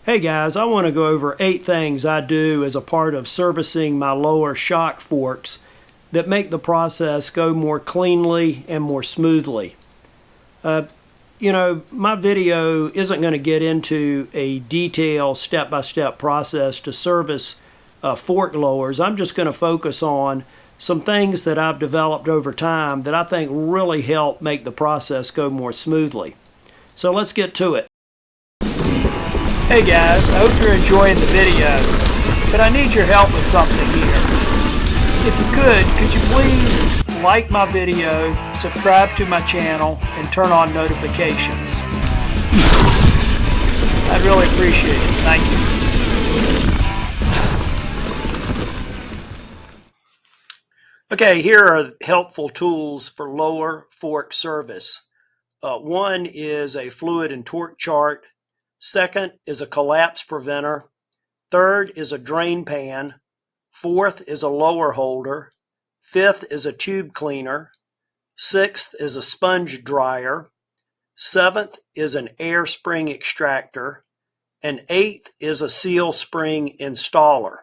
Hey guys, I want to go over 8 things I do as a part of servicing my lower shock forks that make the process go more cleanly and more smoothly. My video isn't going to get into a detailed step-by-step process to service fork lowers. I'm just going to focus on some things that I've developed over time that I think really help make the process go more smoothly. So let's get to it. Hey guys, I hope you're enjoying the video, but I need your help with something here. If you could you please like my video, subscribe to my channel, and turn on notifications? I'd really appreciate it. Thank you. Okay, here are helpful tools for lower fork service. One is a fluid and torque chart. Second is a collapse preventer. Third is a drain pan. Fourth is a lower holder. Fifth is a tube cleaner. Sixth is a sponge dryer. Seventh is an air spring extractor. And eighth is a seal spring installer.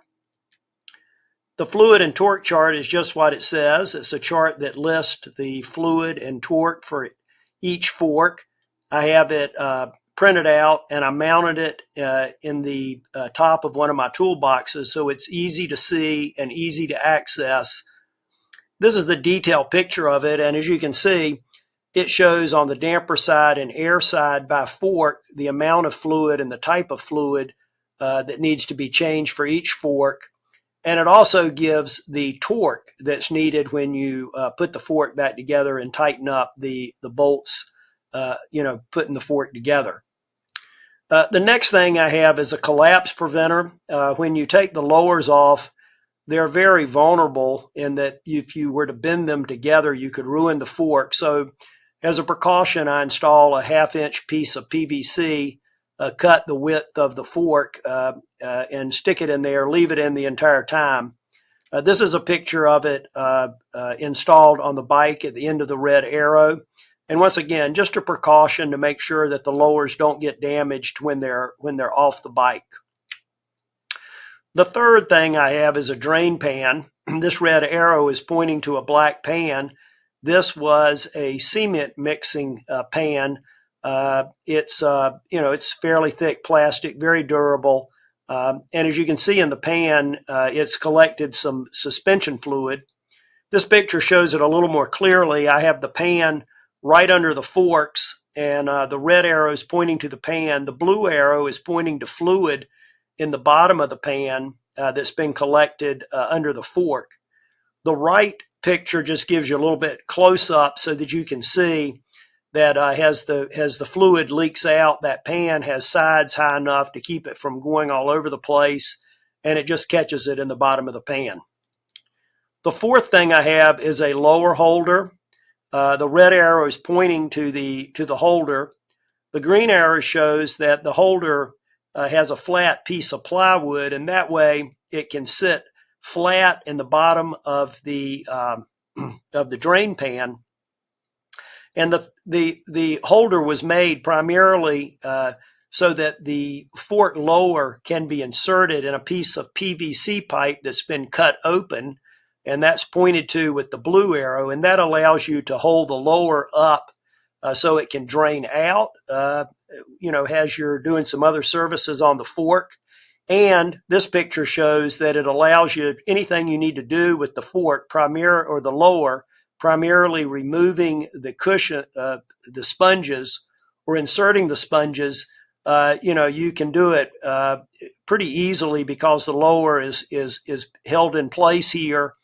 The fluid and torque chart is just what it says. It's a chart that lists the fluid and torque for each fork. I have it printed out and I mounted it in the top of one of my toolboxes so it's easy to see and easy to access. This is the detailed picture of it, and as you can see, it shows on the damper side and air side by fork the amount of fluid and the type of fluid that needs to be changed for each fork. And it also gives the torque that's needed when you put the fork back together and tighten up the bolts, putting the fork together. The next thing I have is a collapse preventer. When you take the lowers off, they're very vulnerable in that if you were to bend them together, you could ruin the fork. So as a precaution, I install a 1/2-inch piece of PVC, cut the width of the fork, and stick it in there, leave it in the entire time. This is a picture of it installed on the bike at the end of the red arrow. And once again, just a precaution to make sure that the lowers don't get damaged when they're off the bike. The third thing I have is a drain pan. This red arrow is pointing to a black pan. This was a cement mixing pan. It's fairly thick plastic, very durable. And as you can see in the pan, it's collected some suspension fluid. This picture shows it a little more clearly. I have the pan right under the forks, and the red arrow is pointing to the pan. The blue arrow is pointing to fluid in the bottom of the pan that's been collected under the fork. The right picture just gives you a little bit close up so that you can see that as the fluid leaks out, that pan has sides high enough to keep it from going all over the place, and it just catches it in the bottom of the pan. The fourth thing I have is a lower holder. The red arrow is pointing to the holder. The green arrow shows that the holder has a flat piece of plywood, and that way it can sit flat in the bottom of the drain pan. And the holder was made primarily so that the fork lower can be inserted in a piece of PVC pipe that's been cut open, and that's pointed to with the blue arrow, and that allows you to hold the lower up so it can drain out, as you're doing some other services on the fork. And this picture shows that it allows you anything you need to do with the fork, or the lower, primarily removing the cushion, the sponges, or inserting the sponges. You can do it pretty easily because the lower is held in place here,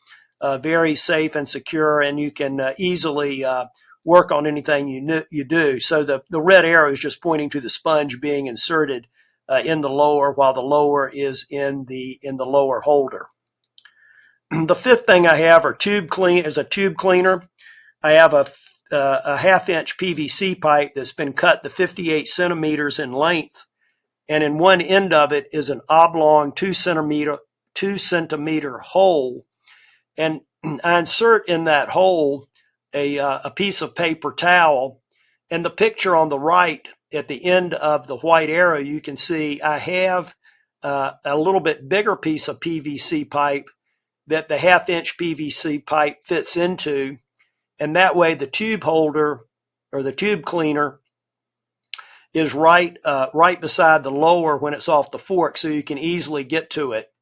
very safe and secure, and you can easily work on anything you do. So the red arrow is just pointing to the sponge being inserted in the lower, while the lower is in the lower holder. The fifth thing I have is a tube cleaner. I have a 1/2-inch PVC pipe that's been cut to 58 centimeters in length, and in one end of it is an oblong 2 centimeter hole. And I insert in that hole a piece of paper towel, And the picture on the right at the end of the white arrow, you can see I have a little bit bigger piece of PVC pipe that the 1/2-inch PVC pipe fits into. And that way the tube holder or the tube cleaner is right beside the lower when it's off the fork, so you can easily get to it.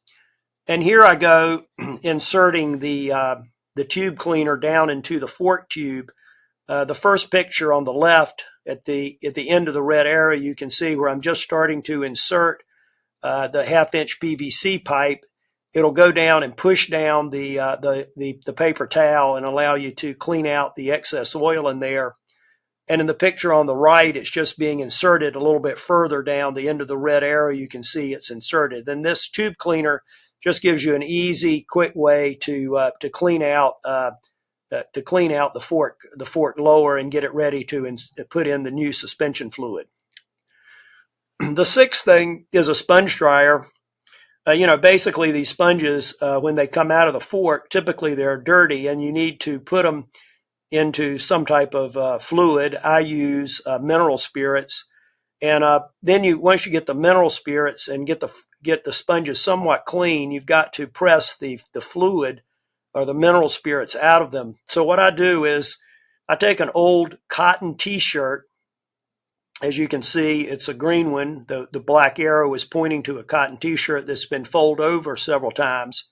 And here I go inserting the tube cleaner down into the fork tube. The first picture on the left at the end of the red arrow, you can see where I'm just starting to insert the 1/2-inch PVC pipe. It'll go down and push down the paper towel and allow you to clean out the excess oil in there. And in the picture on the right, it's just being inserted a little bit further down the end of the red arrow. You can see it's inserted. Then this tube cleaner just gives you an easy, quick way to clean out the fork lower and get it ready to put in the new suspension fluid. The sixth thing is a sponge dryer. Basically these sponges, when they come out of the fork, typically they're dirty and you need to put them into some type of fluid. I use mineral spirits, and then once you get the mineral spirits and get the sponges somewhat clean, you've got to press the fluid or the mineral spirits out of them. So what I do is I take an old cotton t-shirt. As you can see, it's a green one. The black arrow is pointing to a cotton t-shirt that's been folded over several times.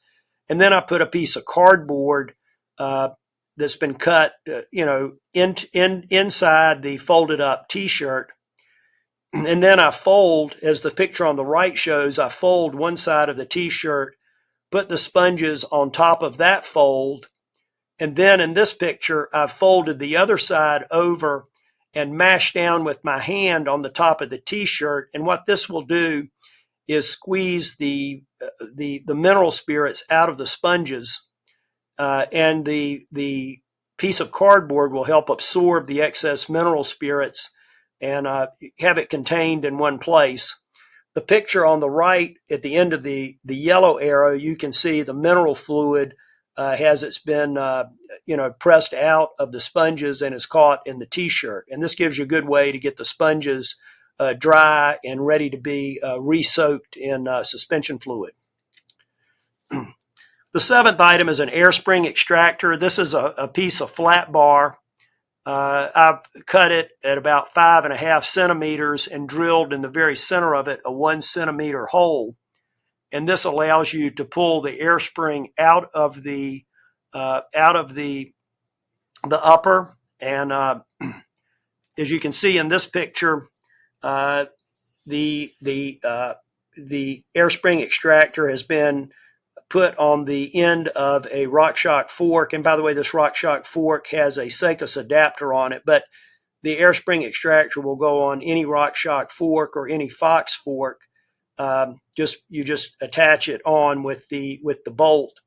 And then I put a piece of cardboard that's been cut, inside the folded up t-shirt. And then I fold, as the picture on the right shows, I fold one side of the t-shirt, put the sponges on top of that fold. And then in this picture, I folded the other side over and mashed down with my hand on the top of the t-shirt. And what this will do is squeeze the mineral spirits out of the sponges. And the piece of cardboard will help absorb the excess mineral spirits and have it contained in one place. The picture on the right at the end of the yellow arrow, you can see the mineral fluid it's been pressed out of the sponges and is caught in the t-shirt. And this gives you a good way to get the sponges dry and ready to be re-soaked in suspension fluid. The seventh item is an air spring extractor. This is a piece of flat bar. I've cut it at about 5.5 centimeters and drilled in the very center of it a 1 centimeter hole. And this allows you to pull the air spring out of the upper. And as you can see in this picture, the air spring extractor has been put on the end of a RockShox fork. And by the way, this RockShox fork has a Sakis adapter on it, but the air spring extractor will go on any RockShox fork or any Fox fork. You just attach it on with the bolt.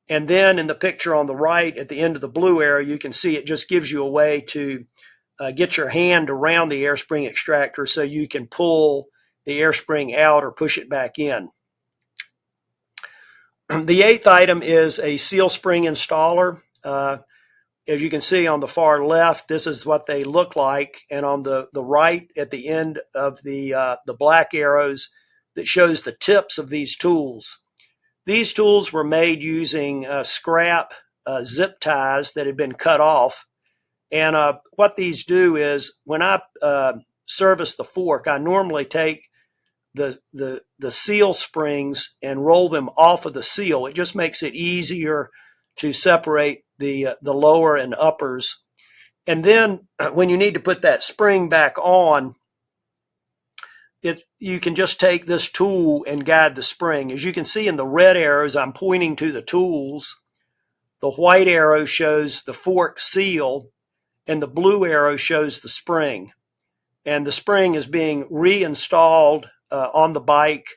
And then in the picture on the right at the end of the blue arrow, you can see it just gives you a way to get your hand around the air spring extractor so you can pull the air spring out or push it back in. The eighth item is a seal spring installer. As you can see on the far left, this is what they look like. And on the right at the end of the black arrows, that shows the tips of these tools. These tools were made using scrap zip ties that had been cut off. And what these do is when I service the fork, I normally take the seal springs and roll them off of the seal. It just makes it easier to separate the lower and uppers. And then when you need to put that spring back on, you can just take this tool and guide the spring. As you can see in the red arrows, I'm pointing to the tools. The white arrow shows the fork seal, and the blue arrow shows the spring. And the spring is being reinstalled on the bike.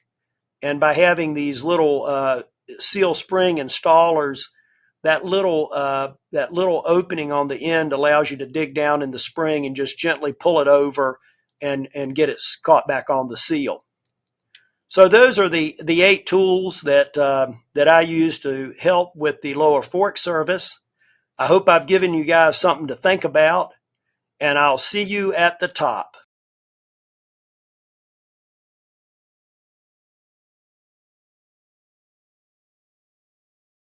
And by having these little seal spring installers, that little opening on the end allows you to dig down in the spring and just gently pull it over and get it caught back on the seal. So those are the 8 tools that I use to help with the lower fork service. I hope I've given you guys something to think about. and I'll see you at the top.